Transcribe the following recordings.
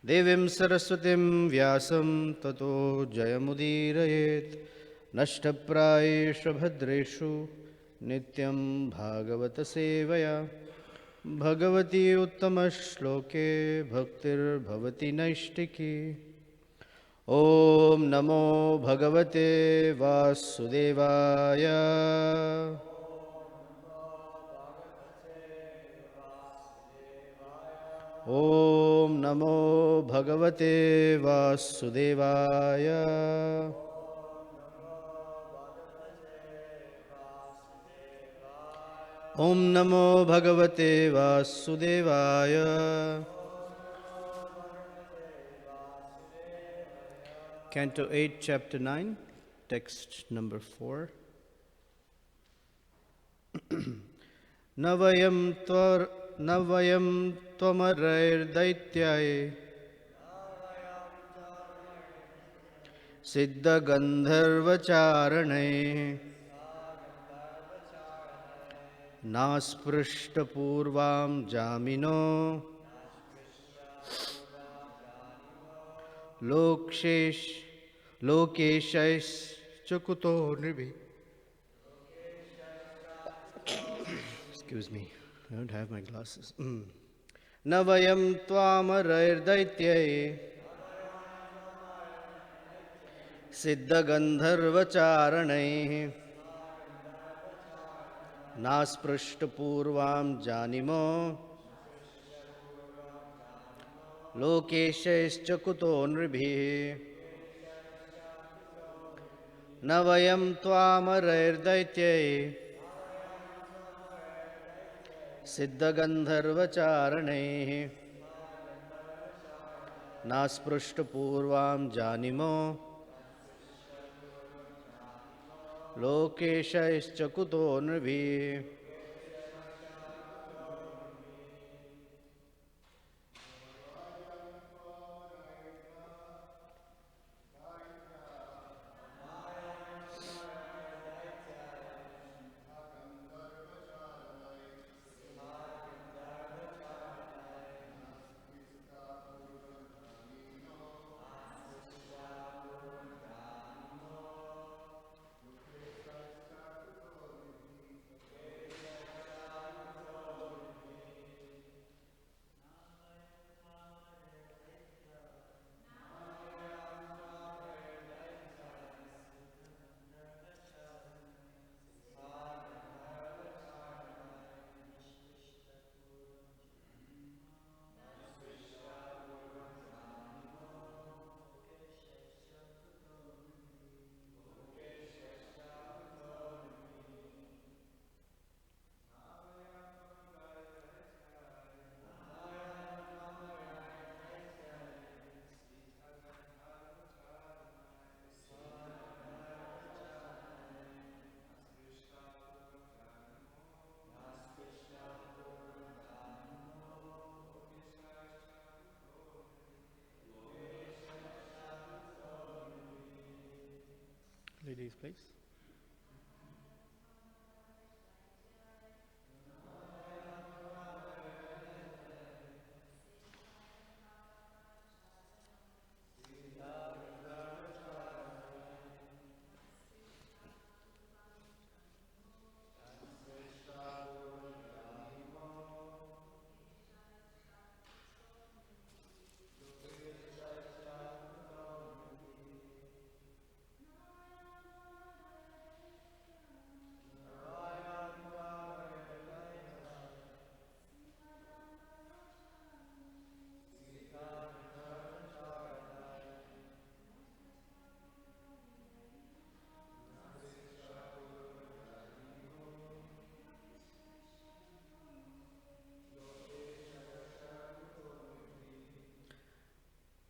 देवीं सरस्वतीं व्यासं ततो जयमुदीरयेत्। नष्टप्रायेषु भद्रेषु नित्यं भागवत सेवया भगवती उत्तमश्लोके भक्तिर्भवति नैष्टिकी। ॐ नमो भगवते वासुदेवाय। ॐ नमो भगवते वासुदेवाय। ॐ नमो भगवते वासुदेवाय। Canto 8, Chapter 9, text number 4. न वयं त्वमरैर्दैत्याय सिद्धगन्धर्वचारणैः नास्पृष्टपूर्वां जामिनो लोकेशैश्च कुतो नृभिः. Excuse me, I don't have my glasses. न वयं त्वामरैर्दैत्यैः सिद्धगन्धर्वचारणैः नास्पृष्टपूर्वां जानीमो लोकेशैश्च कुतो नृभिः. न वयं त्वामरैर्दैत्यैः सिद्धगन्धर्वचारणैः नास्पृष्टपूर्वां जानीमो लोकेशैश्च कुतो नृभिः. Ladies, please.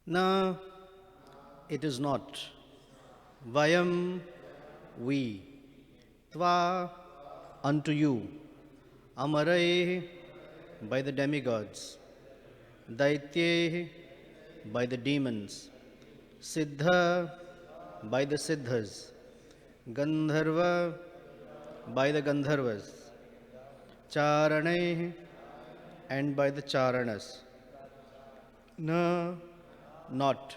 No, it is not. Vayam, we. Tva, unto you. Amarai, by the demigods. Daitye, by the demons. Siddha, by the Siddhas. Gandharva, by the Gandharvas. Charane, and by the Charanas. Na, not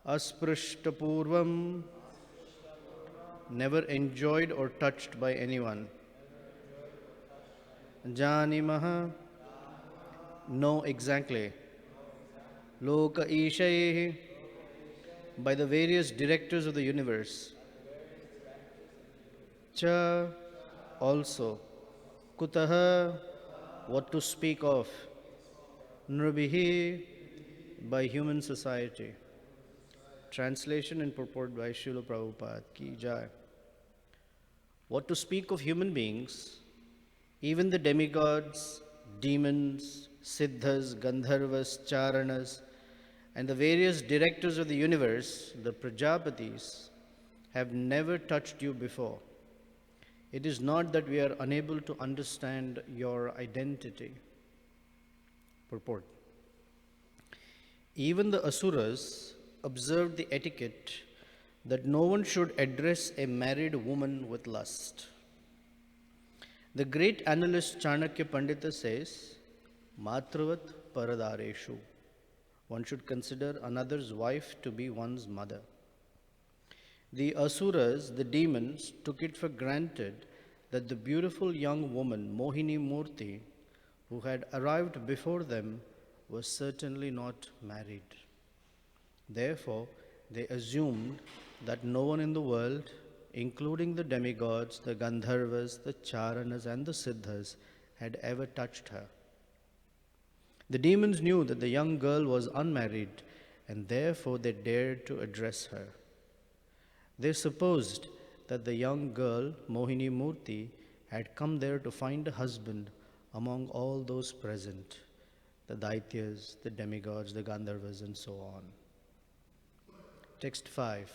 asprishta never enjoyed or touched by anyone. Janimaha, know exactly. Loka Ishaihi, by the various directors of the universe. Cha, also. Kutaha, what to speak of. Nrabhihi, by human society. Translation and purport by Srila Prabhupada Ki Jai. What to speak of human beings, even the demigods, demons, siddhas, gandharvas, charanas, and the various directors of the universe, the Prajapatis, have never touched you before. It is not that we are unable to understand your identity. Purport. Even the Asuras observed the etiquette that no one should address a married woman with lust. The great analyst Chanakya Pandita says, Matravat Paradareshu. One should consider another's wife to be one's mother. The Asuras, the demons, took it for granted that the beautiful young woman, Mohini Murti, who had arrived before them, was certainly not married. Therefore, they assumed that no one in the world, including the demigods, the Gandharvas, the Charanas, and the Siddhas, had ever touched her. The demons knew that the young girl was unmarried, and therefore they dared to address her. They supposed that the young girl, Mohini Murti, had come there to find a husband among all those present, the Daityas, the demigods, the Gandharvas, and so on. Text 5.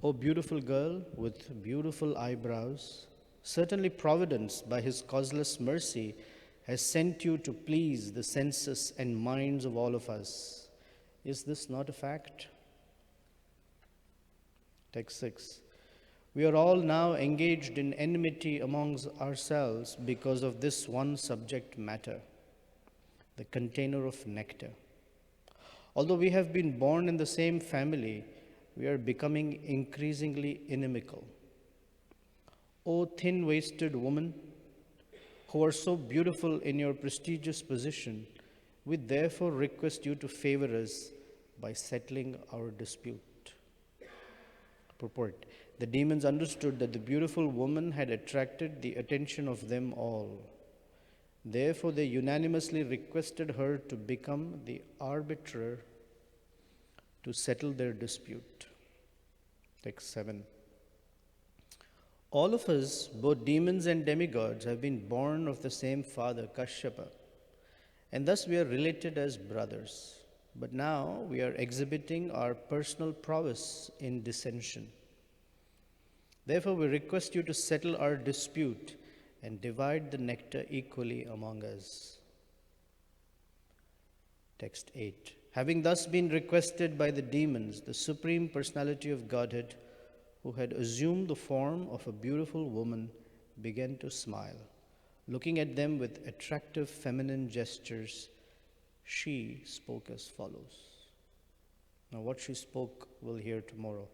O beautiful girl with beautiful eyebrows, certainly Providence, by his causeless mercy, has sent you to please the senses and minds of all of us. Is this not a fact? Text 6. We are all now engaged in enmity amongst ourselves because of this one subject matter, the container of nectar. Although we have been born in the same family, we are becoming increasingly inimical. O thin-waisted woman, who are so beautiful in your prestigious position, we therefore request you to favor us by settling our dispute. Purport. The demons understood that the beautiful woman had attracted the attention of them all. Therefore, they unanimously requested her to become the arbiter to settle their dispute. Text 7. All of us, both demons and demigods, have been born of the same father, Kashyapa, and thus we are related as brothers. But now we are exhibiting our personal prowess in dissension. Therefore, we request you to settle our dispute and divide the nectar equally among us. Text 8. Having thus been requested by the demons, the Supreme Personality of Godhead, who had assumed the form of a beautiful woman, began to smile. Looking at them with attractive feminine gestures, she spoke as follows. Now, what she spoke we'll hear tomorrow.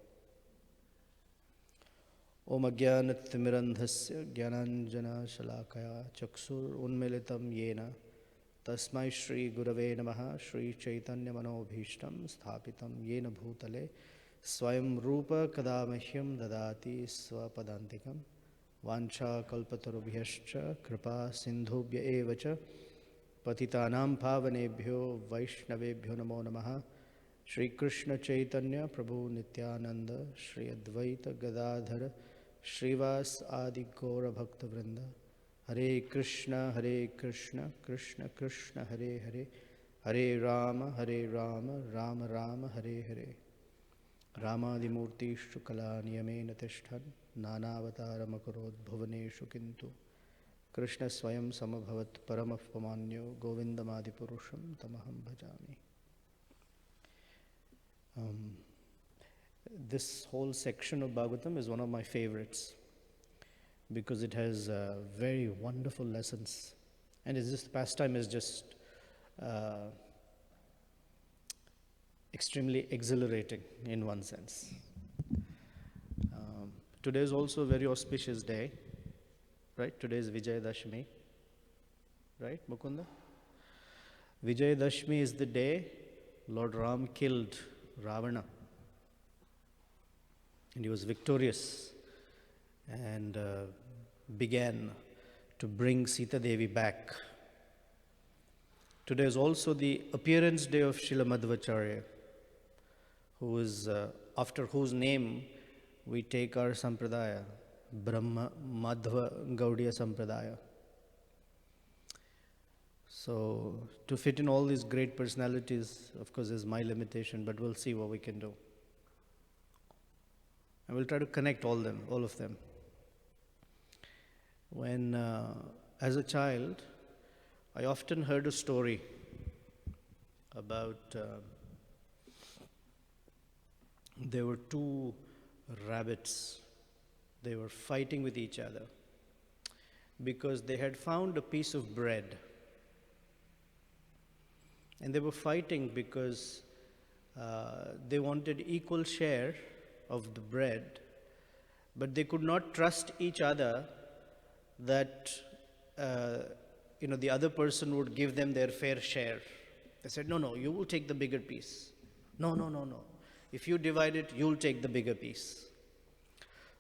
Om Ajnanatimirandhasya Jnananjana Shalakaya Chakshur Unmilitam Yena Tasmai Shri Gurave Namaha Shri Chaitanya Manobhishtam Sthapitam Yena Bhutale Swayam Rupa Kadamahyam Dadati Swapadantikam Vancha Kalpatarubhyascha Kripa Sindhubhya Evacha Patitanam Pavanebhyo Vaishnavebhyo Namo Namaha Shri Krishna Chaitanya Prabhu Nityananda Shri Advaita Gadadhara Shrivas Adi Gaura Bhakta Vrinda Hare Krishna Krishna Krishna Hare Hare Hare Rama Rama Rama Hare Hare Ramadimurtishu Kala Niyamena Tishthan Nanavataramakarod Bhuvaneshu Kintu Krishna Swayam Samabhavat Paramappamanyo Govindamadi Purusham Tamaham Bhajami. This whole section of Bhagavatam is one of my favorites because it has very wonderful lessons, and it's just the pastime is just extremely exhilarating in one sense. Today is also a very auspicious day, right? Today is Vijayadashmi, right, Mukunda? Vijayadashmi is the day Lord Ram killed Ravana. And he was victorious and began to bring Sita Devi back. Today is also the appearance day of Srila Madhvacharya, who is, after whose name we take our sampradaya, Brahma Madhva Gaudiya Sampradaya. So, to fit in all these great personalities, of course, is my limitation, but we'll see what we can do. And we'll try to connect all of them. When, as a child, I often heard a story about there were two rabbits. They were fighting with each other because they had found a piece of bread. And they were fighting because they wanted equal share of the bread, but they could not trust each other that the other person would give them their fair share. They said, no, you will take the bigger piece. No. If you divide it, you'll take the bigger piece.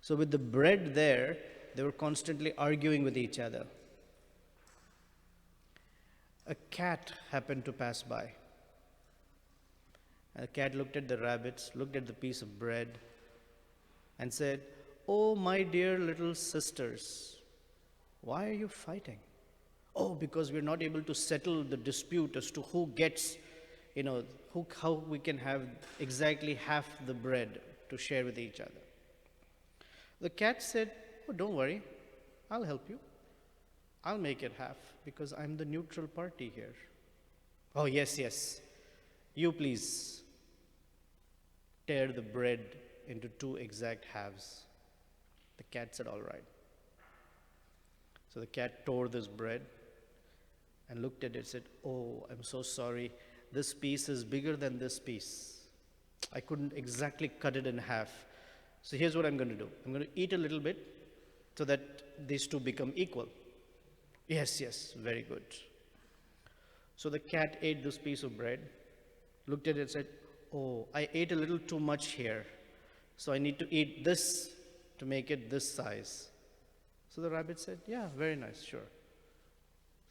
So with the bread there, they were constantly arguing with each other. A cat happened to pass by. And the cat looked at the rabbits, looked at the piece of bread, and said, "Oh, my dear little sisters, why are you fighting?" "Oh, because we're not able to settle the dispute as to who gets, how we can have exactly half the bread to share with each other." The cat said, "Oh, don't worry, I'll help you. I'll make it half because I'm the neutral party here." "Oh, yes, you please tear the bread into two exact halves." The cat said, "All right." So the cat tore this bread and looked at it and said, "Oh, I'm so sorry. This piece is bigger than this piece. I couldn't exactly cut it in half. So here's what I'm going to do. I'm going to eat a little bit so that these two become equal." Yes, very good. So the cat ate this piece of bread, looked at it and said, "Oh, I ate a little too much here. So I need to eat this to make it this size." So the rabbit said, "Yeah, very nice, sure."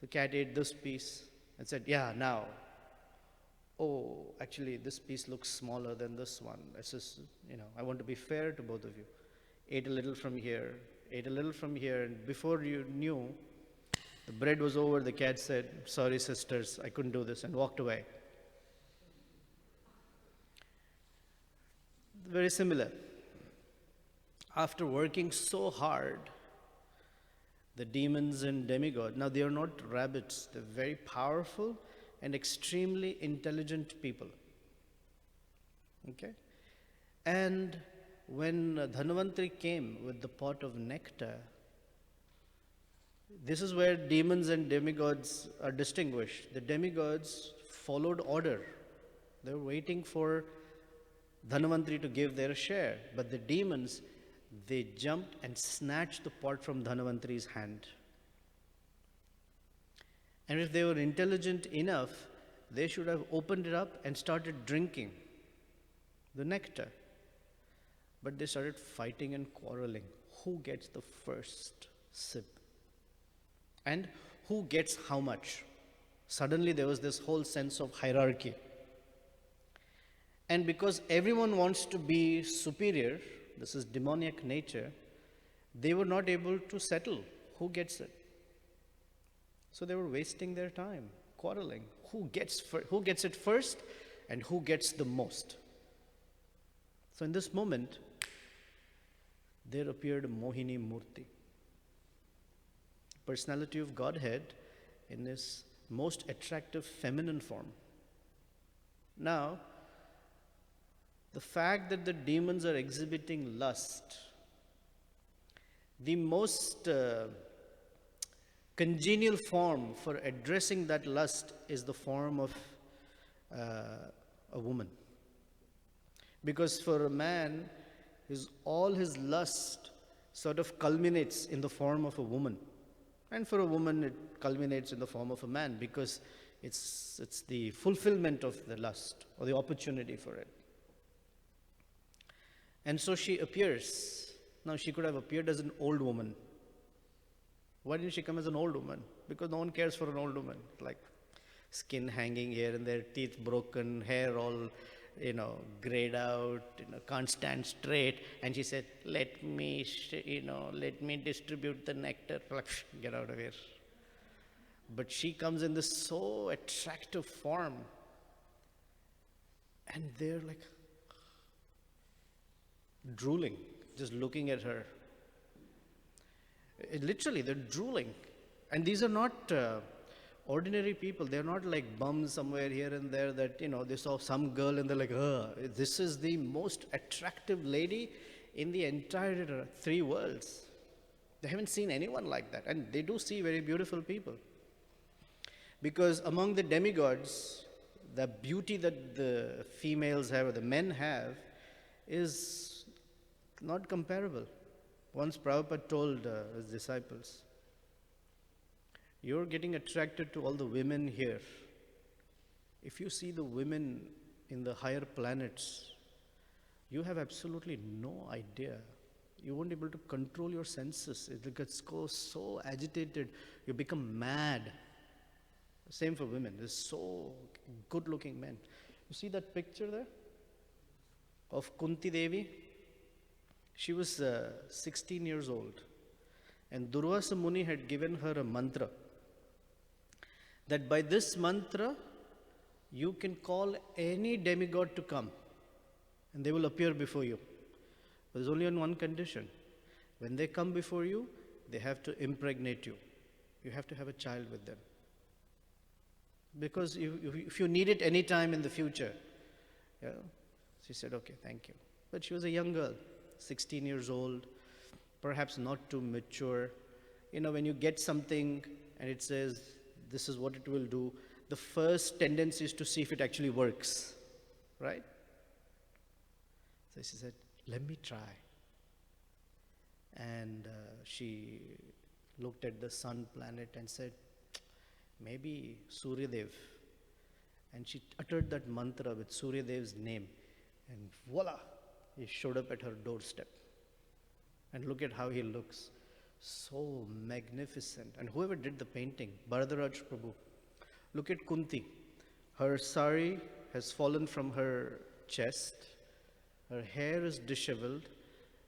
The cat ate this piece and said, "Yeah, now. Oh, actually, this piece looks smaller than this one. It's just, I want to be fair to both of you." Ate a little from here, and before you knew, the bread was over. The cat said, "Sorry, sisters, I couldn't do this," and walked away. Very similar. After working so hard, the demons and demigods, now they are not rabbits, they're very powerful and extremely intelligent people. Okay? And when Dhanvantari came with the pot of nectar, this is where demons and demigods are distinguished. The demigods followed order. They were waiting for Dhanvantari to give their share. But the demons, they jumped and snatched the pot from Dhanvantari's hand. And if they were intelligent enough, they should have opened it up and started drinking the nectar. But they started fighting and quarreling. Who gets the first sip? And who gets how much? Suddenly there was this whole sense of hierarchy. And because everyone wants to be superior, this is demoniac nature, they were not able to settle who gets it. So they were wasting their time quarreling. Who gets it first and who gets the most? So in this moment, there appeared Mohini Murti, personality of Godhead in this most attractive feminine form. Now, the fact that the demons are exhibiting lust, the most congenial form for addressing that lust is the form of a woman. Because for a man, all his lust sort of culminates in the form of a woman. And for a woman, it culminates in the form of a man because it's the fulfillment of the lust or the opportunity for it. And so she appears. Now, she could have appeared as an old woman. Why didn't she come as an old woman? Because no one cares for an old woman. Like skin hanging here and there, teeth broken, hair all, grayed out, can't stand straight. And she said, let me distribute the nectar. Get out of here. But she comes in this so attractive form. And they're like drooling, just looking at her. Literally, they're drooling. And these are not ordinary people. They're not like bums somewhere here and there that, they saw some girl and they're like, this is the most attractive lady in the entire three worlds. They haven't seen anyone like that. And they do see very beautiful people. Because among the demigods, the beauty that the females have or the men have is not comparable. Once Prabhupada told his disciples, you're getting attracted to all the women here. If you see the women in the higher planets, you have absolutely no idea. You won't be able to control your senses. It gets so agitated, you become mad. Same for women. There's so good-looking men. You see that picture there of Kunti Devi? She was 16 years old. And Durvasa Muni had given her a mantra. That by this mantra, you can call any demigod to come. And they will appear before you. But there's only on one condition. When they come before you, they have to impregnate you. You have to have a child with them. Because if you need it any time in the future, she said, okay, thank you. But she was a young girl, 16 years old, perhaps not too mature. When you get something and it says, this is what it will do, the first tendency is to see if it actually works, right? So she said, let me try. And she looked at the sun planet and said, maybe Surya Dev. And she uttered that mantra with Surya Dev's name. And voila, he showed up at her doorstep. And look at how he looks. So magnificent. And whoever did the painting, Bharadaraj Prabhu, look at Kunti. Her sari has fallen from her chest. Her hair is disheveled.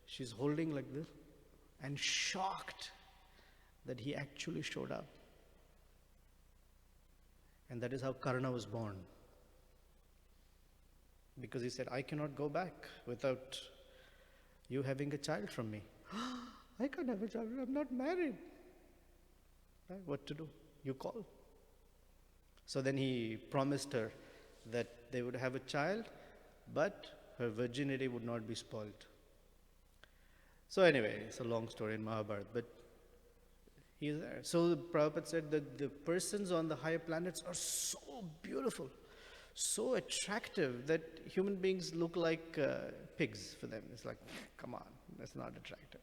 She's holding like this. And shocked that he actually showed up. And that is how Karna was born. Because he said, I cannot go back without you having a child from me. I can't have a child, I'm not married. Right? What to do? You call. So then he promised her that they would have a child, but her virginity would not be spoiled. So anyway, it's a long story in Mahabharata, but he is there. So Prabhupada said that the persons on the higher planets are so beautiful, so attractive that human beings look like pigs for them. It's like, come on, that's not attractive.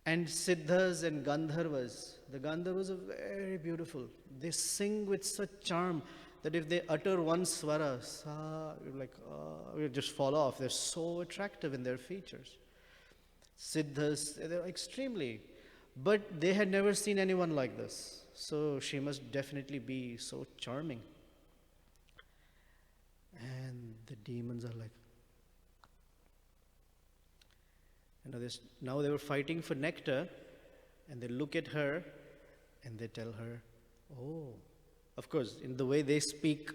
And Siddhas and Gandharvas, the Gandharvas are very beautiful. They sing with such charm that if they utter one swara, sa, you're like, you just fall off. They're so attractive in their features. Siddhas, they're extremely, but they had never seen anyone like this. So she must definitely be so charming. And the demons are like, now they were fighting for nectar, and they look at her and they tell her, oh, of course, in the way they speak,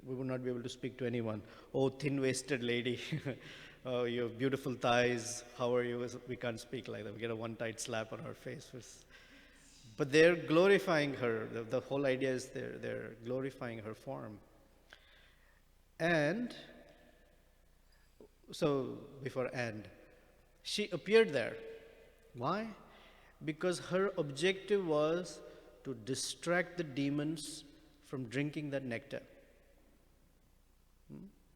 we would not be able to speak to anyone. Oh, thin-waisted lady, oh, you have beautiful thighs, how are you? We can't speak like that. We get a one tight slap on our face. But they're glorifying her. The whole idea is they're glorifying her form. And so, she appeared there. Why? Because her objective was to distract the demons from drinking that nectar.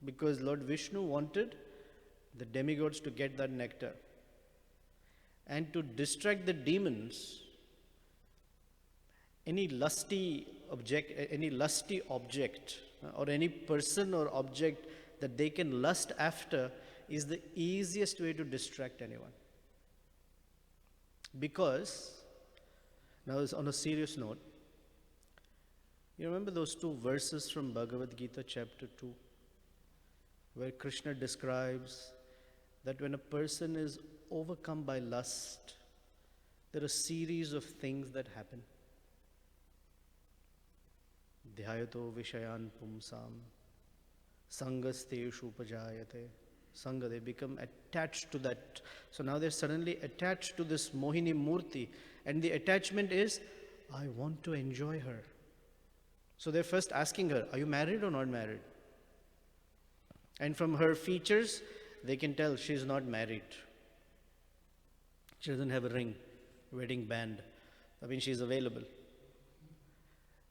Because Lord Vishnu wanted the demigods to get that nectar. And to distract the demons, any lusty object or any person or object that they can lust after is the easiest way to distract anyone. Because, now on a serious note, you remember those two verses from Bhagavad Gita chapter 2, where Krishna describes that when a person is overcome by lust, there are a series of things that happen. Dhyayato vishayan pumsam sangasteshu upajayate. Sangha, they become attached to that. So now they're suddenly attached to this Mohini Murti, and the attachment is, I want to enjoy her. So they're first asking her, are you married or not married? And from her features, they can tell she's not married. She doesn't have a ring, wedding band. I mean, she's available.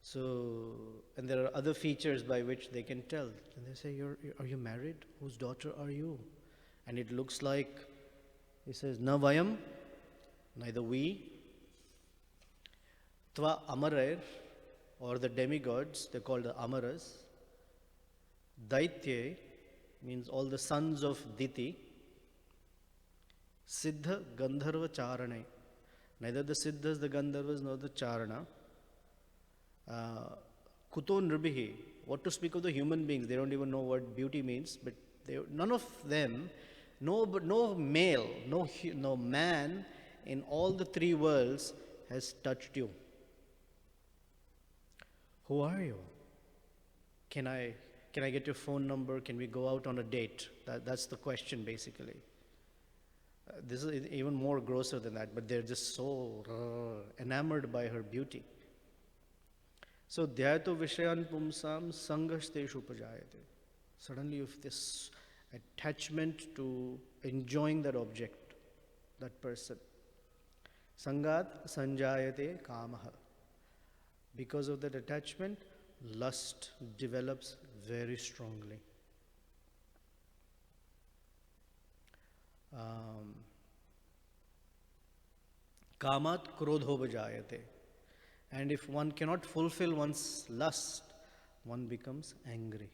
So, and there are other features by which they can tell. And they say, are you married? Whose daughter are you? And it looks like, he says, na vayam, neither we. Tva amarer, or the demigods, they're called the amaras. Daitye means all the sons of Diti. Siddha Gandharva Charane. Neither the Siddhas, the Gandharvas, nor the Charana. Kuto Nribihi. What to speak of the human beings? They don't even know what beauty means. But none of them, no male, no man in all the three worlds has touched you. Who are you? Can I get your phone number? Can we go out on a date? That's the question, basically. This is even more grosser than that, but they're just so enamored by her beauty. So, dhyato vishayan pumsam sangasteshu upajayate. Suddenly, if this attachment to enjoying that object, that person, sangat sanjayate kamaha. Because of that attachment, lust develops very strongly. Kamat krodho bhajayate. And if one cannot fulfill one's lust, one becomes angry.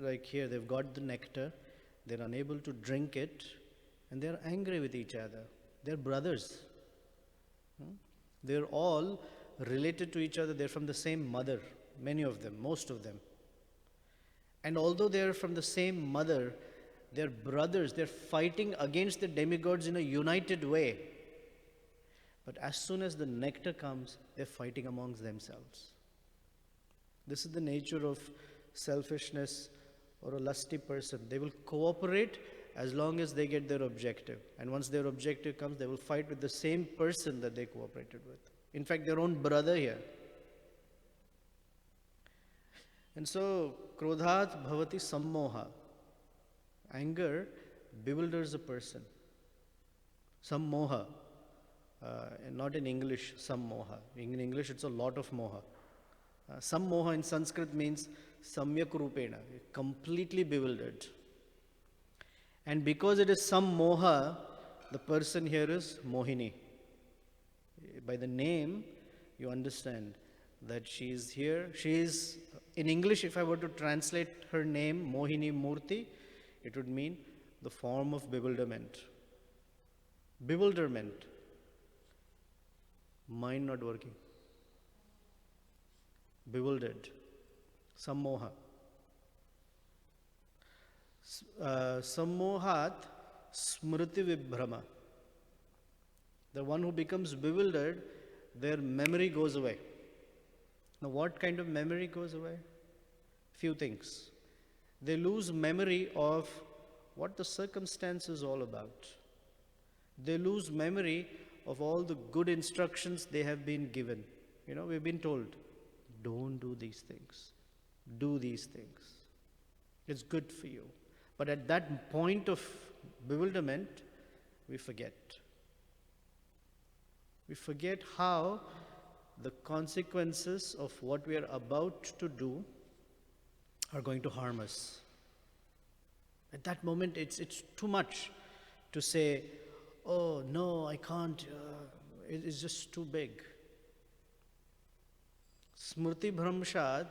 Like here, they've got the nectar, they're unable to drink it, and they're angry with each other. They're brothers. They're all related to each other. They're from the same mother, many of them, most of them. And although they're from the same mother, they're brothers. They're fighting against the demigods in a united way. But as soon as the nectar comes, they're fighting amongst themselves. This is the nature of selfishness or a lusty person. They will cooperate as long as they get their objective. And once their objective comes, they will fight with the same person that they cooperated with. In fact, their own brother here. And so, krodhat bhavati sammoha. Anger bewilders a person. Sammoha. Not in English, sammoha. In English, it's a lot of moha. Sammoha in Sanskrit means samyak rupena, completely bewildered. And because it is sammoha, the person here is Mohini. By the name, you understand that she is here. She is, in English, if I were to translate her name, Mohini Murti, it would mean the form of bewilderment. Bewilderment. Mind not working. Bewildered. Sammoha. Sammohat smriti vibhrama. The one who becomes bewildered, their memory goes away. Now, what kind of memory goes away? Few things. They lose memory of what the circumstance is all about. They lose memory of all the good instructions they have been given. You know, we've been told, don't do these things. Do these things. It's good for you. But at that point of bewilderment, we forget. We forget how the consequences of what we are about to do are going to harm us. At that moment, it's too much to say, oh, no, I can't. It is just too big. Smrti Bhramshad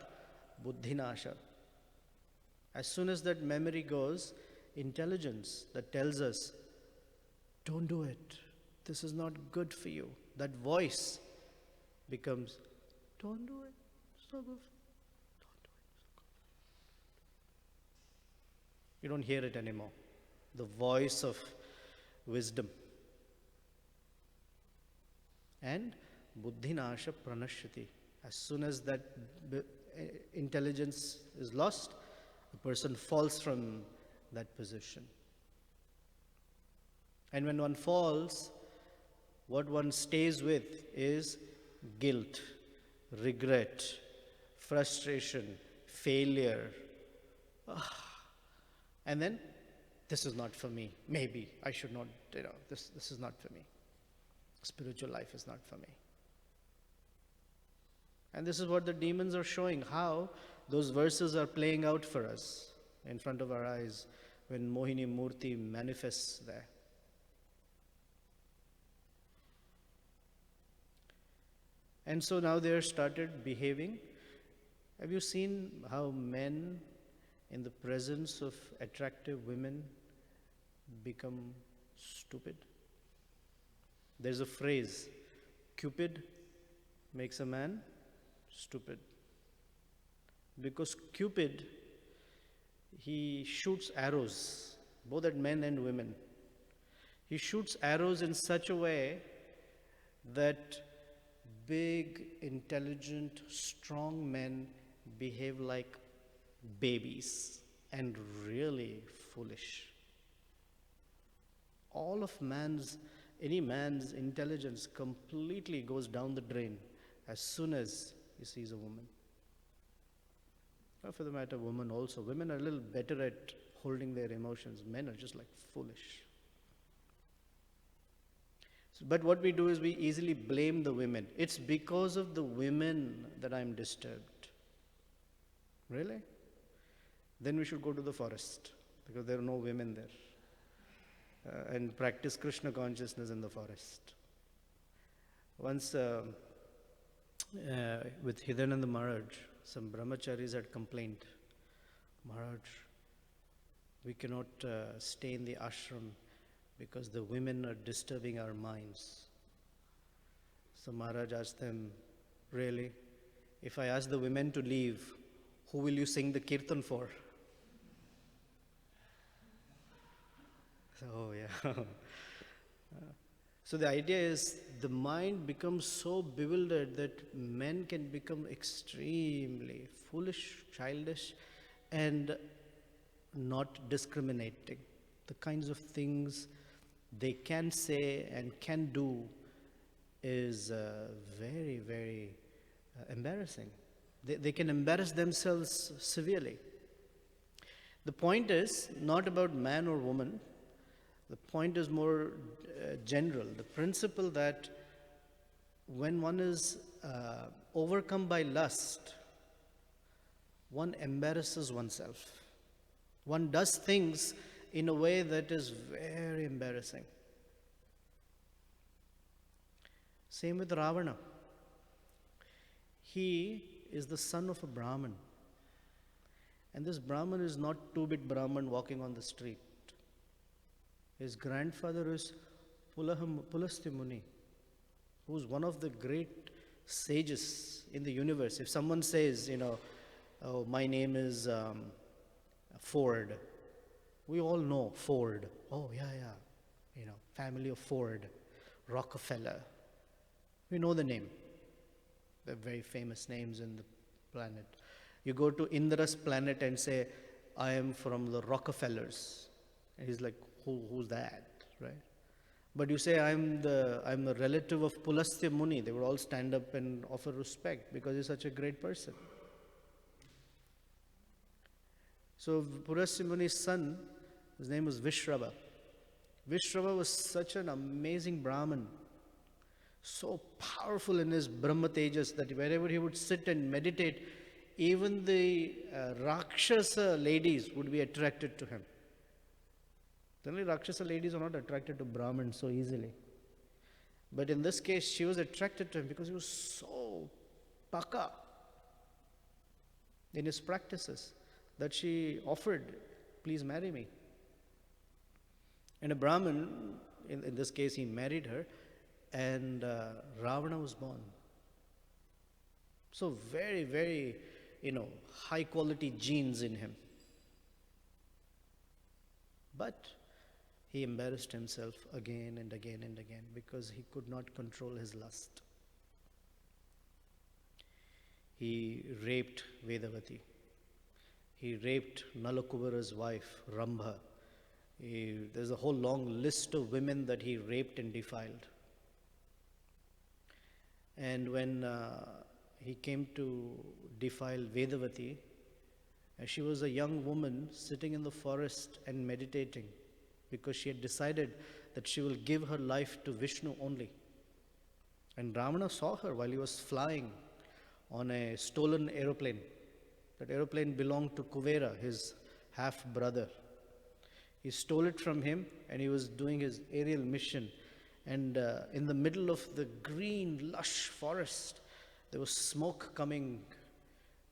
Buddhinasha. As soon as that memory goes, intelligence that tells us, don't do it. This is not good for you. That voice becomes, don't do it. It's not good for you. Don't do it. You don't hear it anymore. The voice of wisdom. And buddhinasha pranashyati. As soon as that intelligence is lost, the person falls from that position. And when one falls, what one stays with is guilt, regret, frustration, failure. And then, this is not for me. Maybe I should not, this is not for me. Spiritual life is not for me. And this is what the demons are showing, how those verses are playing out for us in front of our eyes when Mohini Murti manifests there. And so now they are started behaving. Have you seen how men in the presence of attractive women become stupid? There's a phrase, Cupid makes a man stupid. Because Cupid, he shoots arrows, both at men and women. He shoots arrows in such a way that big, intelligent, strong men behave like babies and really foolish. All of any man's intelligence completely goes down the drain as soon as he sees a woman. Or for the matter, women also. Women are a little better at holding their emotions. Men are just like foolish. But what we do is we easily blame the women. It's because of the women that I'm disturbed. Really? Then we should go to the forest because there are no women there. And practice Krishna consciousness in the forest. Once with Hidananda Maharaj, some brahmacharis had complained, Maharaj, we cannot stay in the ashram because the women are disturbing our minds. So Maharaj asked them, really? If I ask the women to leave, who will you sing the kirtan for? Oh yeah. So the idea is the mind becomes so bewildered that men can become extremely foolish, childish, and not discriminating. The kinds of things they can say and can do is very, very embarrassing. They can embarrass themselves severely. The point is not about man or woman. The point is more general. The principle that when one is overcome by lust, one embarrasses oneself. One does things in a way that is very embarrassing. Same with Ravana. He is the son of a Brahmin. And this Brahmin is not two-bit Brahmin walking on the street. His grandfather is Pulasthi Muni, who is one of the great sages in the universe. If someone says, oh, my name is Ford, we all know Ford. Oh, yeah. Family of Ford, Rockefeller. We know the name. They're very famous names in the planet. You go to Indra's planet and say, I am from the Rockefellers. And he's like, who's that, right? But you say, I'm a relative of Pulasthi Muni. They would all stand up and offer respect because he's such a great person. So Pulasthi Muni's son, his name was Vishrava. Vishrava was such an amazing Brahmin, so powerful in his Brahma Tejas that wherever he would sit and meditate, even the Rakshasa ladies would be attracted to him. Generally, Rakshasa ladies are not attracted to Brahmins so easily. But in this case, she was attracted to him because he was so paka in his practices that she offered, please marry me. And a Brahmin, in this case, he married her, and Ravana was born. So very, very, high quality genes in him. But he embarrassed himself again and again and again because he could not control his lust. He raped Vedavati. He raped Nalakuvara's wife, Rambha. There's a whole long list of women that he raped and defiled. And when he came to defile Vedavati, she was a young woman sitting in the forest and meditating because she had decided that she will give her life to Vishnu only. And Ravana saw her while he was flying on a stolen aeroplane. That aeroplane belonged to Kuvera, his half-brother. He stole it from him and he was doing his aerial mission. And in the middle of the green, lush forest, there was smoke coming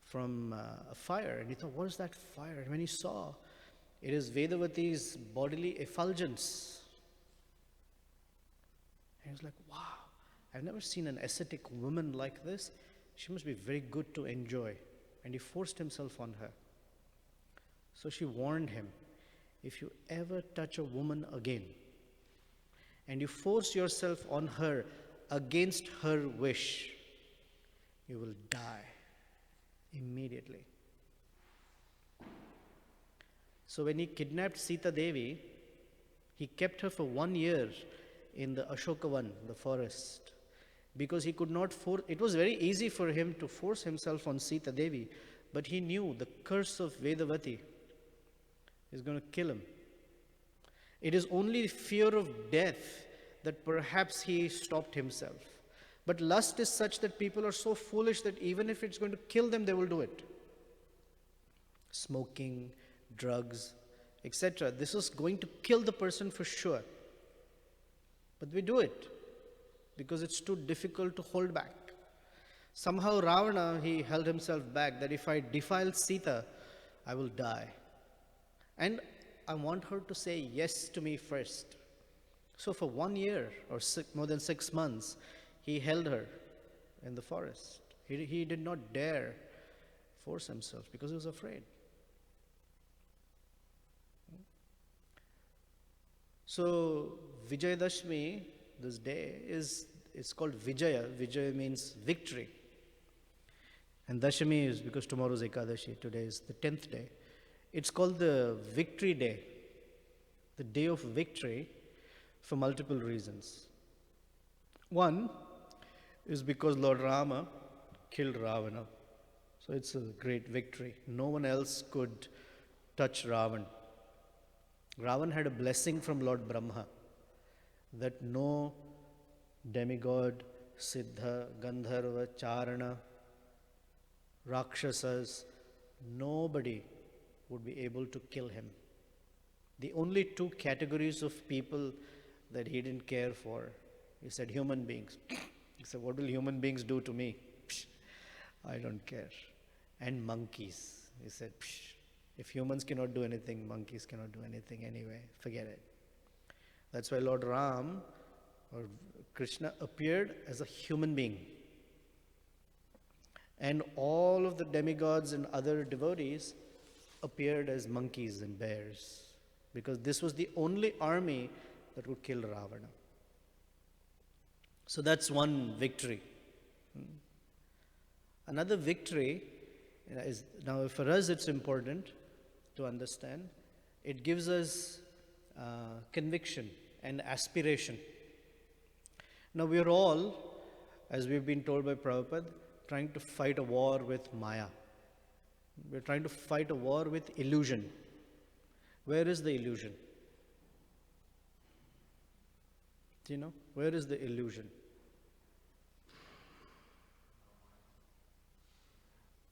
from a fire. And he thought, what is that fire? And when he saw, it is Vedavati's bodily effulgence. And he was like, wow, I've never seen an ascetic woman like this. She must be very good to enjoy. And he forced himself on her. So she warned him, if you ever touch a woman again, and you force yourself on her against her wish, you will die immediately. So when he kidnapped Sita Devi, he kept her for 1 year in the Ashokavan, the forest, because he could not force. It was very easy for him to force himself on Sita Devi, but he knew the curse of Vedavati is going to kill him. It is only fear of death that perhaps he stopped himself. But lust is such that people are so foolish that even if it's going to kill them, they will do it. Smoking, drugs, etc. This is going to kill the person for sure. But we do it because it's too difficult to hold back. Somehow Ravana, he held himself back that if I defile Sita, I will die. And I want her to say yes to me first. So for 1 year or more than 6 months, he held her in the forest. He did not dare force himself because he was afraid. So Vijayadashmi, this day, it's called Vijaya. Vijaya means victory. And Dashami is because tomorrow is Ekadashi, today is the 10th day. It's called the victory day, the day of victory, for multiple reasons. One is because Lord Rama killed Ravana. So it's a great victory. No one else could touch Ravan. Ravan had a blessing from Lord Brahma that no demigod, Siddha, Gandharva, Charana, Rakshasas, nobody would be able to kill him. The only two categories of people that he didn't care for, he said human beings. He said, what will human beings do to me? I don't care. And monkeys. He said, if humans cannot do anything, monkeys cannot do anything anyway. Forget it. That's why Lord Ram or Krishna appeared as a human being. And all of the demigods and other devotees appeared as monkeys and bears. Because this was the only army that would kill Ravana. So that's one victory. Another victory is, now for us it's important to understand, it gives us conviction and aspiration. Now we are all, as we've been told by Prabhupada, trying to fight a war with Maya. We're trying to fight a war with illusion. Where is the illusion? Do you know? Where is the illusion?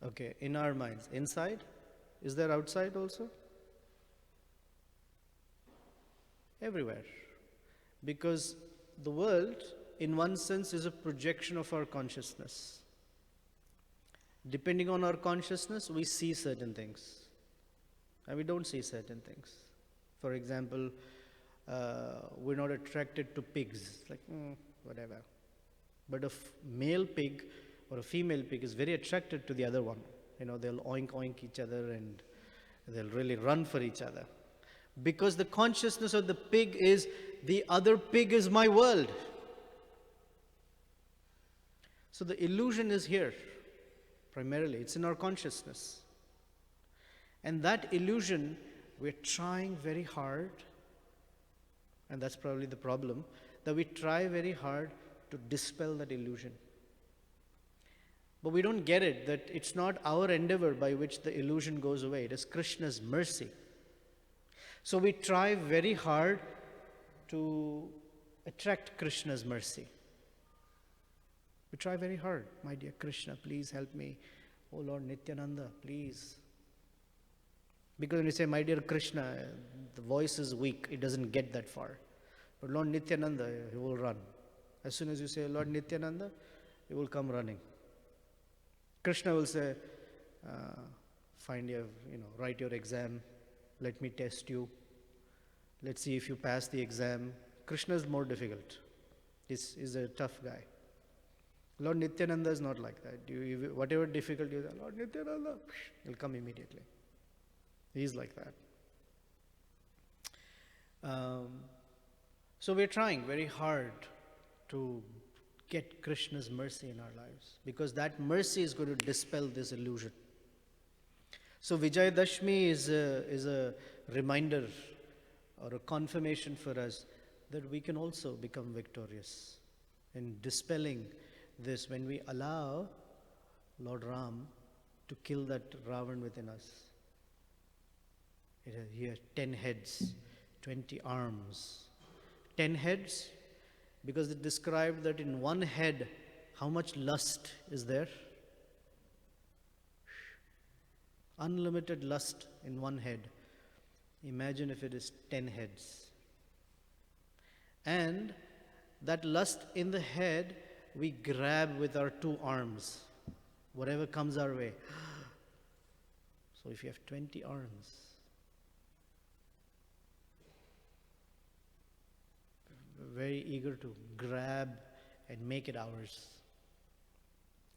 Okay, in our minds. Inside? Is there outside also? Everywhere. Because the world, in one sense, is a projection of our consciousness. Depending on our consciousness, we see certain things. And we don't see certain things. For example, we're not attracted to pigs. Like, whatever. But a male pig or a female pig is very attracted to the other one. They'll oink oink each other and they'll really run for each other. Because the consciousness of the pig is, the other pig is my world. So the illusion is here, primarily. It's in our consciousness. And that illusion, we're trying very hard, and that's probably the problem, that we try very hard to dispel that illusion. But we don't get it, that it's not our endeavor by which the illusion goes away. It is Krishna's mercy. So we try very hard to attract Krishna's mercy. We try very hard. My dear Krishna, please help me. Oh Lord Nityananda, please. Because when you say, my dear Krishna, the voice is weak. It doesn't get that far. But Lord Nityananda, he will run. As soon as you say, Lord Nityananda, he will come running. Krishna will say, write your exam. Let me test you. Let's see if you pass the exam. Krishna is more difficult. He's a tough guy. Lord Nityananda is not like that. Whatever difficult you say, Lord Nityananda, he'll come immediately. He's like that. So we're trying very hard to get Krishna's mercy in our lives, because that mercy is going to dispel this illusion. So Vijayadashmi is a reminder or a confirmation for us that we can also become victorious in dispelling this when we allow Lord Ram to kill that Ravan within us. He has 10 heads, 20 arms. 10 heads, because it described that in one head, how much lust is there? Unlimited lust in one head. Imagine if it is 10 heads. And that lust in the head, we grab with our 2 arms, whatever comes our way. So if you have 20 arms, very eager to grab and make it ours.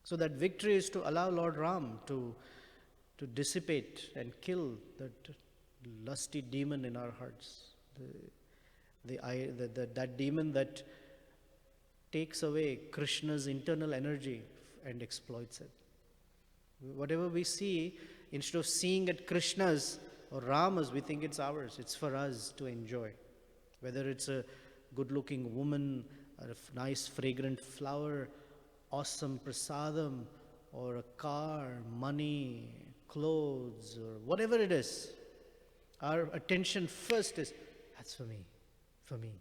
So that victory is to allow Lord Ram to dissipate and kill that lusty demon in our hearts. That demon that takes away Krishna's internal energy and exploits it. Whatever we see, instead of seeing it Krishna's or Rama's, we think it's ours. It's for us to enjoy. Whether it's a good-looking woman, or a nice fragrant flower, awesome prasadam, or a car, money, clothes, or whatever it is, our attention first is, that's for me, for me.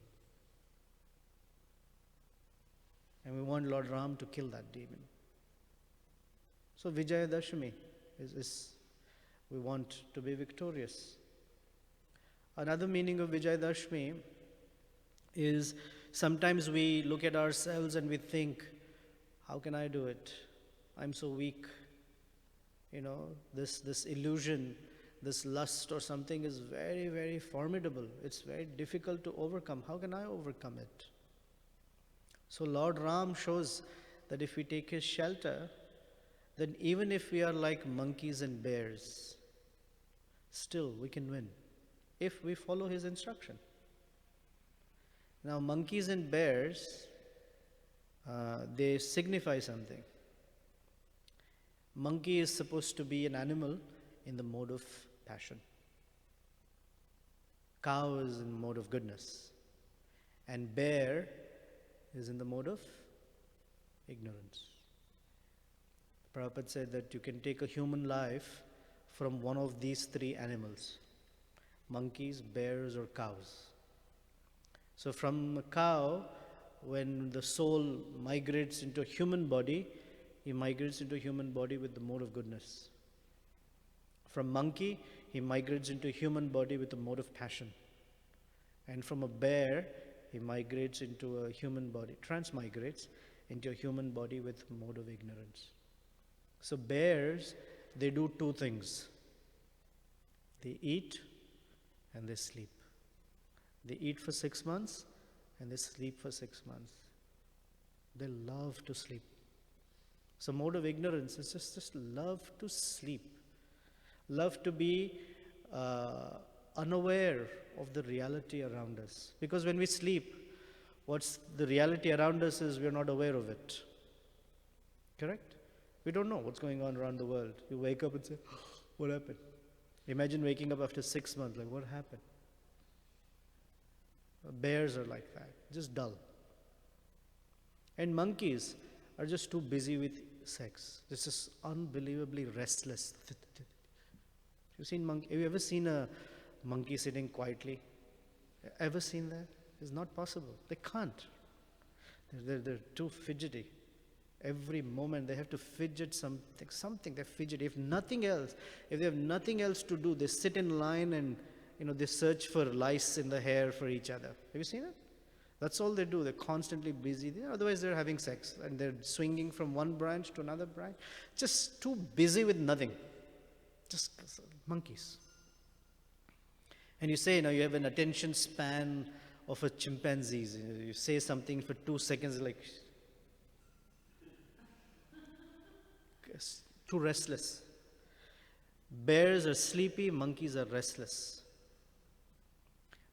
And we want Lord Ram to kill that demon. So Vijayadashmi is we want to be victorious. Another meaning of Vijayadashmi is sometimes we look at ourselves and we think, how can I do it? I'm so weak. This illusion, this lust or something is very, very formidable. It's very difficult to overcome. How can I overcome it? So Lord Ram shows that if we take his shelter, then even if we are like monkeys and bears, still we can win if we follow his instruction. Now, monkeys and bears, they signify something. Monkey is supposed to be an animal in the mode of passion. Cow is in the mode of goodness. And bear is in the mode of ignorance. Prabhupada said that you can take a human life from one of these 3 animals: monkeys, bears, or cows. So from a cow, when the soul migrates into a human body, he migrates into a human body with the mode of goodness. From monkey, he migrates into a human body with the mode of passion. And from a bear, he migrates into a human body, transmigrates into a human body with mode of ignorance. So bears, they do two things. They eat and they sleep. They eat for 6 months and they sleep for 6 months. They love to sleep. So mode of ignorance is just love to sleep. Love to be unaware of the reality around us. Because when we sleep, what's the reality around us is we're not aware of it. Correct? We don't know what's going on around the world. You wake up and say, what happened? Imagine waking up after 6 months, like what happened? Bears are like that, just dull. And monkeys are just too busy with sex. This is unbelievably restless. Have you ever seen a monkey sitting quietly? Ever seen that? It's not possible. They can't. They're too fidgety. Every moment they have to fidget something. They're fidgety. If they have nothing else to do, they sit in line and they search for lice in the hair for each other. Have you seen it? That's all they do. They're constantly busy. Otherwise, they're having sex and they're swinging from one branch to another branch. Just too busy with nothing. Just monkeys. And you say, you have an attention span of a chimpanzee. You say something for 2 seconds, like too restless. Bears are sleepy, monkeys are restless.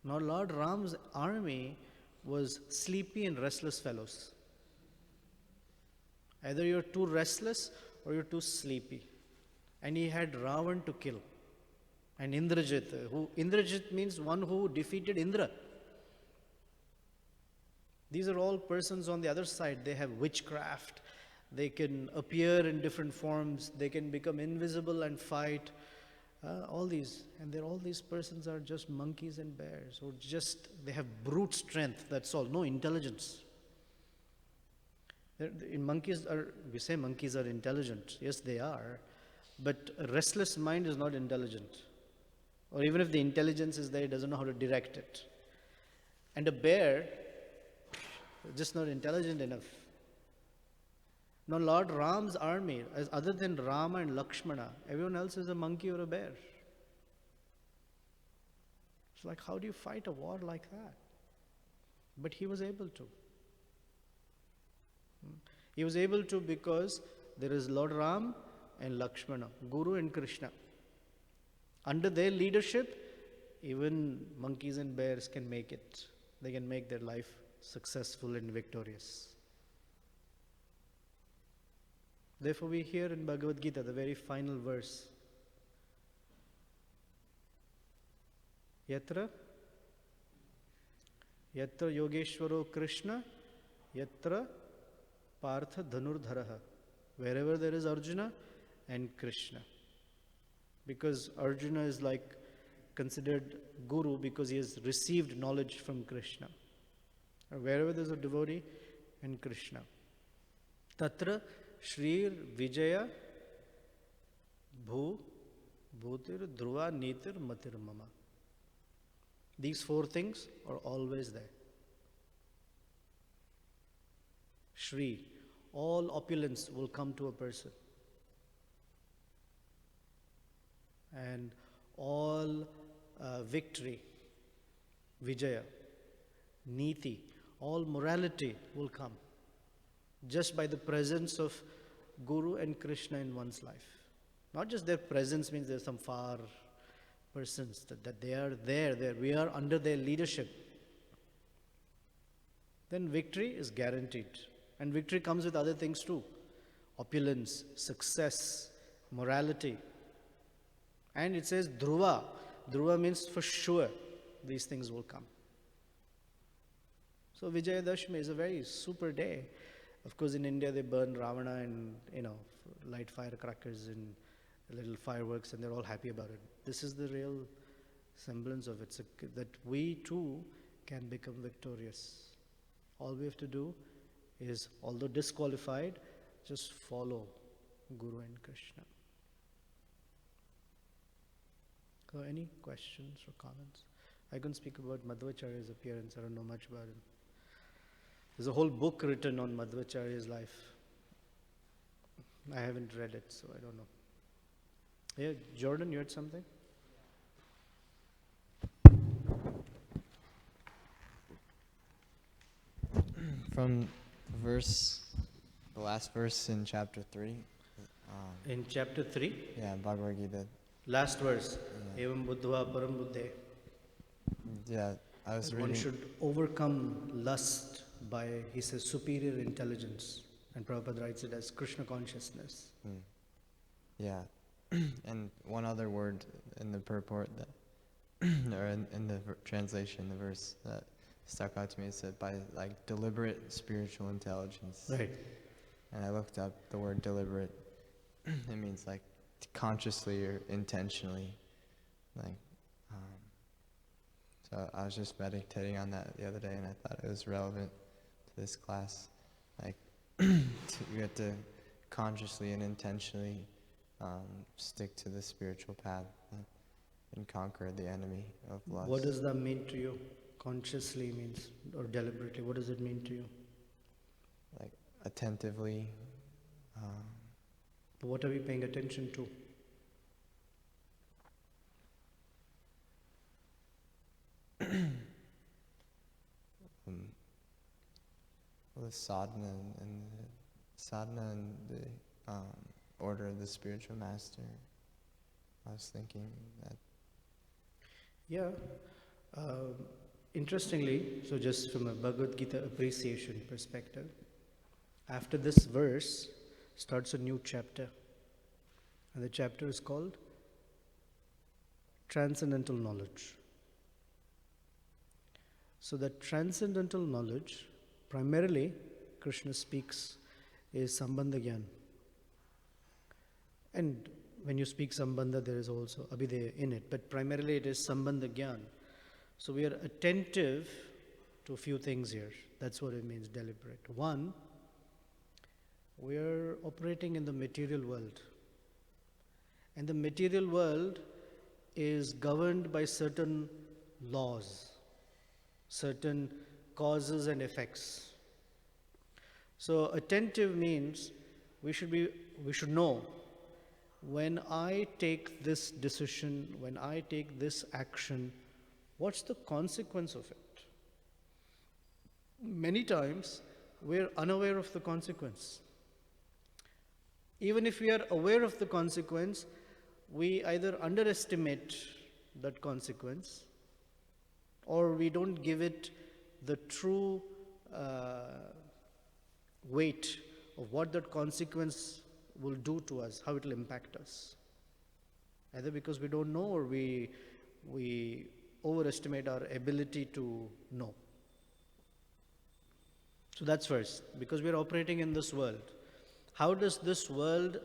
Now Lord Ram's army was sleepy and restless fellows. Either you're too restless or you're too sleepy. And he had Ravan to kill. And Indrajit means one who defeated Indra. These are all persons on the other side. They have witchcraft. They can appear in different forms. They can become invisible and fight. All these persons are just monkeys and bears, or they have brute strength. That's all. No intelligence. We say monkeys are intelligent. Yes, they are. But a restless mind is not intelligent. Or even if the intelligence is there, it doesn't know how to direct it. And a bear is just not intelligent enough. Now Lord Ram's army, other than Rama and Lakshmana, everyone else is a monkey or a bear. It's like, how do you fight a war like that? But he was able to. He was able to because there is Lord Ram and Lakshmana, Guru and Krishna. Under their leadership, even monkeys and bears can make it. They can make their life successful and victorious. Therefore, we hear in Bhagavad Gita, the very final verse, Yatra Yogeshwaro Krishna, Yatra Partha Dhanurdharaha. Wherever there is Arjuna and Krishna. Because Arjuna is considered Guru because he has received knowledge from Krishna. Or wherever there is a devotee and Krishna. Tatra Shrir Vijaya Bhutir Dhruva Nitir Matir Mama. These 4 things are always there. Shri, all opulence will come to a person. And all victory, Vijaya, Niti, all morality will come just by the presence of Guru and Krishna in one's life. Not just their presence means there's some far persons, that they are there, we are under their leadership. Then victory is guaranteed. And victory comes with other things too. Opulence, success, morality. And it says Dhruva. Dhruva means for sure these things will come. So Vijayadashmi is a very super day. Of course, in India they burn Ravana and light firecrackers and little fireworks, and they're all happy about it. This is the real semblance of it, that we too can become victorious. All we have to do is, although disqualified, just follow Guru and Krishna. So any questions or comments? I can speak about Madhvacharya's appearance. I don't know much about him. There's a whole book written on Madhvacharya's life. I haven't read it, so I don't know. Yeah, Jordan, you had something? From the last verse in chapter 3. In chapter 3? Yeah, Bhagavad Gita. Last verse. Evam buddhva param buddhe. Yeah, I was reading. One should overcome lust by, he says, superior intelligence. And Prabhupada writes it as Krishna consciousness. Yeah. And one other word in the purport that, or in the translation, the verse that stuck out to me, it said by like deliberate spiritual intelligence. Right. And I looked up the word deliberate. It means like consciously or intentionally. Like, so I was just meditating on that the other day, and I thought it was relevant to this class. Like, we have to consciously and intentionally stick to the spiritual path and conquer the enemy of lust. What does that mean to you? Consciously means, or deliberately, what does it mean to you? Like, attentively. What are we paying attention to? The sadhana and the order of the spiritual master. I was thinking that. Yeah. Interestingly, so just from a Bhagavad Gita appreciation perspective, after this verse starts a new chapter. And the chapter is called Transcendental Knowledge. So that transcendental knowledge, primarily, Krishna speaks, is Sambandha Gyan. And when you speak Sambandha, there is also Abhideya in it, but primarily it is Sambandha Gyan. So we are attentive to a few things here. That's what it means, deliberate. One, we are operating in the material world. And the material world is governed by certain laws, certain causes and effects. So attentive means we should know when I take this decision, when I take this action, what's the consequence of it? Many times we're unaware of the consequence. Even if we are aware of the consequence, we either underestimate that consequence or we don't give it the true weight of what that consequence will do to us, how it will impact us. Either because we don't know or we overestimate our ability to know. So that's first, because we are operating in this world. How does this world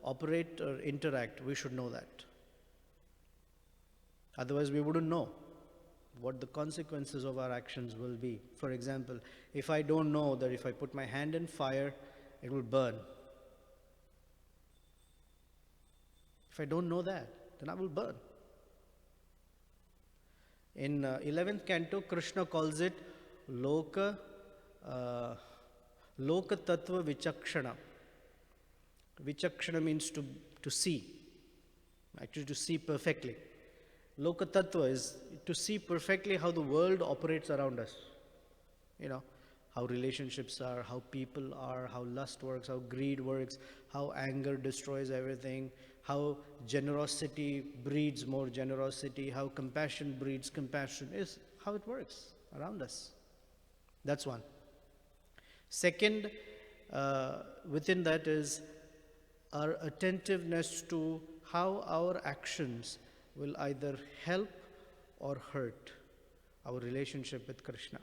operate or interact? We should know that. Otherwise, we wouldn't know what the consequences of our actions will be. For example, if I don't know that if I put my hand in fire, it will burn. If I don't know that, then I will burn. In 11th canto, Krishna calls it Loka Tattva Vichakshana. Vichakshana means to see, actually to see perfectly. Loka Tattva is to see perfectly how the world operates around us. You know, how relationships are, how people are, how lust works, how greed works, how anger destroys everything, how generosity breeds more generosity, how compassion breeds compassion, is how it works around us. That's one. Second, within that is our attentiveness to how our actions will either help or hurt our relationship with Krishna.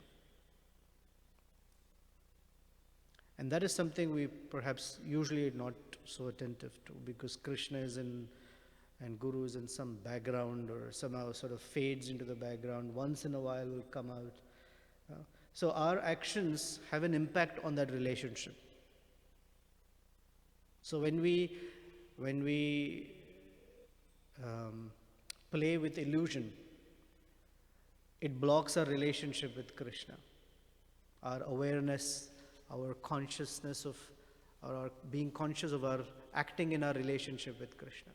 And that is something we perhaps usually not so attentive to, because Krishna is in and Guru is in some background or somehow sort of fades into the background. Once in a while will come out. So our actions have an impact on that relationship. So when we play with illusion, it blocks our relationship with Krishna, our awareness, our consciousness of, or our being conscious of our acting in our relationship with Krishna.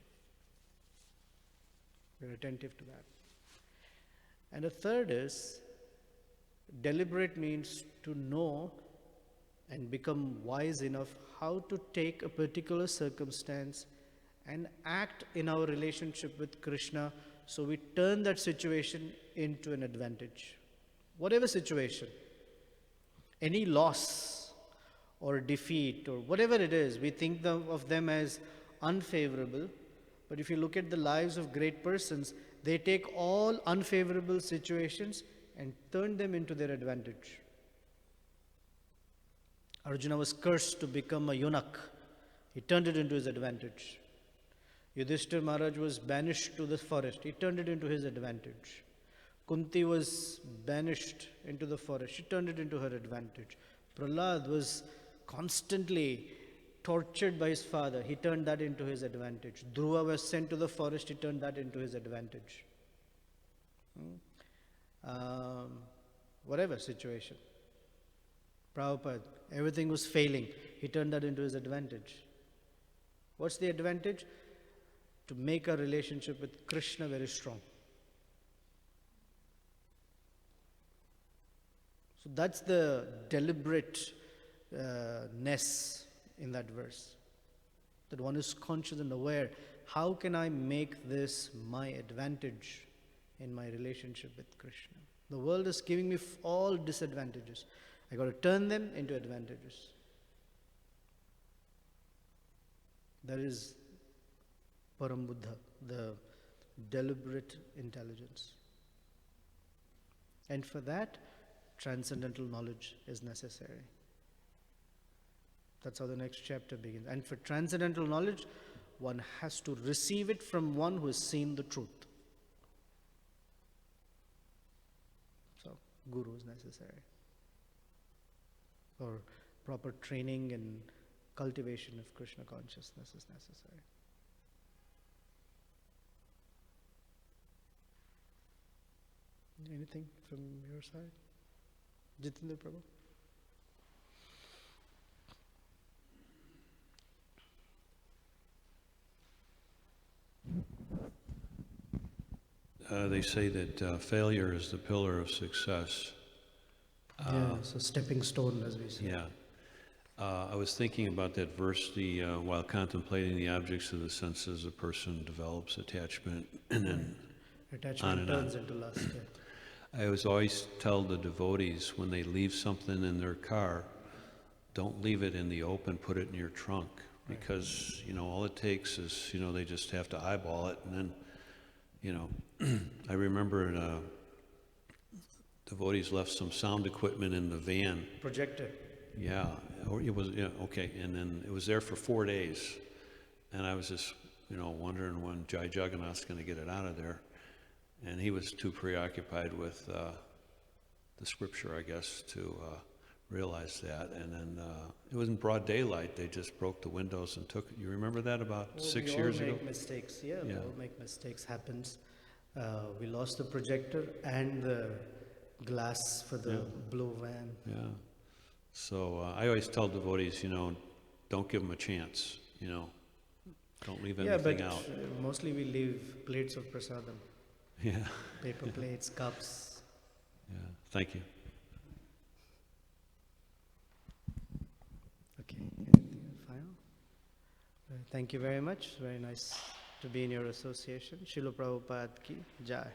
We're attentive to that. And the third is, deliberate means to know and become wise enough how to take a particular circumstance and act in our relationship with Krishna, so we turn that situation into an advantage. Whatever situation, any loss or defeat or whatever it is, we think of them as unfavorable. But if you look at the lives of great persons, they take all unfavorable situations and turn them into their advantage. Arjuna was cursed to become a eunuch. He turned it into his advantage. Yudhishthira Maharaj was banished to the forest. He turned it into his advantage. Kunti was banished into the forest. She turned it into her advantage. Prahlad was constantly tortured by his father. He turned that into his advantage. Dhruva was sent to the forest. He turned that into his advantage. Whatever situation. Prabhupada, everything was failing. He turned that into his advantage. What's the advantage? To make our relationship with Krishna very strong. So that's the deliberateness in that verse. That one is conscious and aware. How can I make this my advantage in my relationship with Krishna? The world is giving me all disadvantages. I got to turn them into advantages. That is Param Buddha, the deliberate intelligence. And for that, transcendental knowledge is necessary. That's how the next chapter begins. And for transcendental knowledge, one has to receive it from one who has seen the truth. So, guru is necessary. Or proper training and cultivation of Krishna consciousness is necessary. Anything from your side? Jitendra Prabhu? They say that failure is the pillar of success. So stepping stone, as we say. Yeah. I was thinking about that verse, while contemplating the objects of the senses, a person develops attachment, and then Attachment turns into lust. Yeah. I always tell the devotees, when they leave something in their car, don't leave it in the open, put it in your trunk, because, all it takes is, they just have to eyeball it, and then, I remember devotees left some sound equipment in the van. Projector. Yeah, or it was, okay, and then it was there for 4 days, and I was just, wondering when Jai Jagannath's going to get it out of there, and he was too preoccupied with the scripture, I guess, to realize that, and then it was in broad daylight. They just broke the windows and took it. You remember that about 6 years ago? We all make mistakes, we all make mistakes, happens. We lost the projector and the glass for the blue van. Yeah. So I always tell devotees, don't give them a chance, don't leave anything out. Mostly we leave plates of prasadam. Yeah. Paper plates, cups. Yeah. Thank you. Okay. Anything final? Thank you very much. Very nice to be in your association. Srila Prabhupada ki Jai.